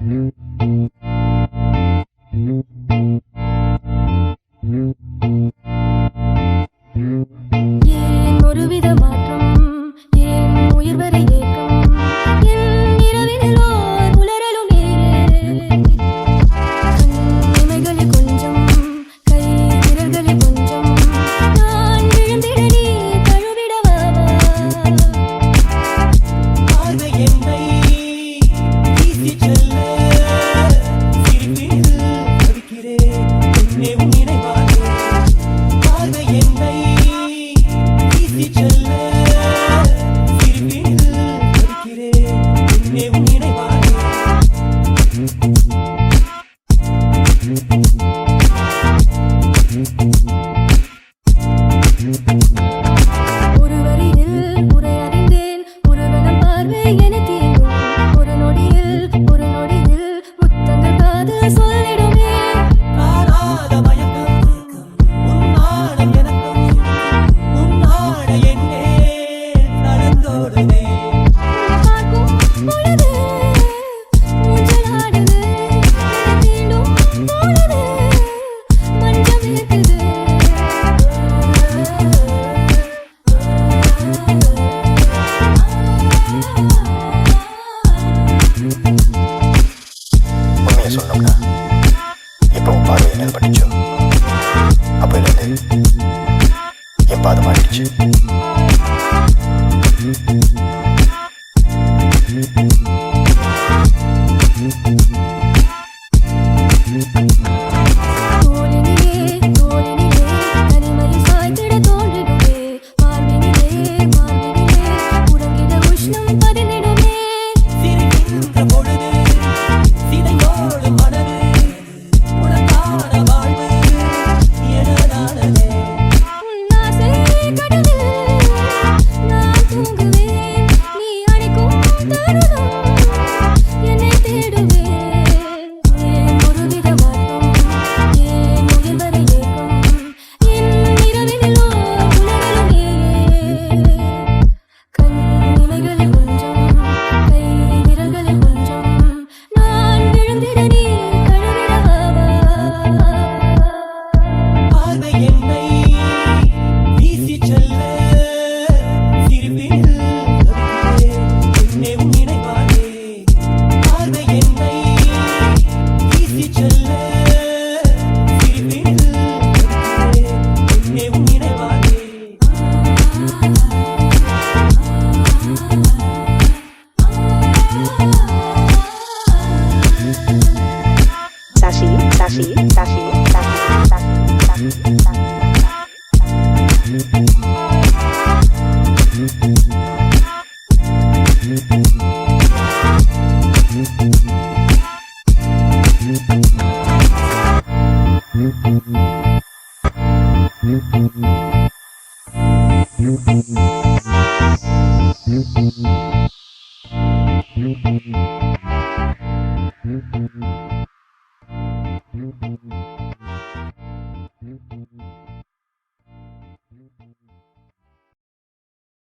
ஏன் ஒருவித மாற்றம், ஏன் உயிர் வரை ஏக்கம், என் இரவினில் ஓர் உலரலும் ஏன் இமைகளில் கொஞ்சம், கை விரல்களில் கொஞ்சம், நான் விழுந்திட நீ தழுவிடவா? பார்வை என்னை வீசிச் செல்ல சிரிப்பினில் தவிக்கிறேன் என்னே உன் நினைவாலே. பார்வை என்னை வீசிச் செல்ல சிரிப்பினில் தவிக்கிறேன் என்னே உன் நினைவாலே. ஒரு வரியில் உரை அறிந்தேன், ஒருவனம் பார்வை என தீண்டும். ஒரு நொடியில் முத்தங்கள் காதல் சொல்லிடுமே. காணாத மயக்கம் உன்னாடம் எனக்கும் உன்னாட என்னே நடந்தோடுதே. பார்க்கும் பொழுது ஊஞ்சலாடுது, தீண்டும் பொழுது மஞ்சம் இருக்குது. உண்மையை சொன்னோம்னா இப்போ உன் பார்வை என்னது பண்ணிச்சோ அப்போலேருந்து என் பாதை மாறிடுச்சு. தோளினிலே தனிமையில் சாய்ந்திட தோன்றிடுமே. மார்பினிலே உறங்கிட உஷ்ணம் பதினிடுமே. சிரிக்கின்ற பொழுது சிதையோடு மனது உனக்கான வாழ்வு எனதானதே. உன் ஆசை கடலில் நான் தூங்குவேன், நீ அணைக்கும் தருணம் என்னை தேடுவேன். ஏன் ஒருவித மாற்றம், ஏன் உயிர் வரை ஏக்கம், என் இரவினில் ஓர் உலரலும் ஏன் கண் இமைகளில் கொஞ்சம், கை விரல்களில் கொஞ்சம், நான் விழுந்திட நீ தழுவிடவா? பார்வை என்னை வீசிச் செல்ல சிரிப்பினில் தவிக்கிறேன் என்னே உன் நினைவாலே. பார்வை என்னை வீசிச் செல்ல சிரிப்பினில் தவிக்கிறேன் என்னே உன் நினைவாலே. Sashi, Sashi, Sashi, Sashi, Sashi, Sashi, Sashi.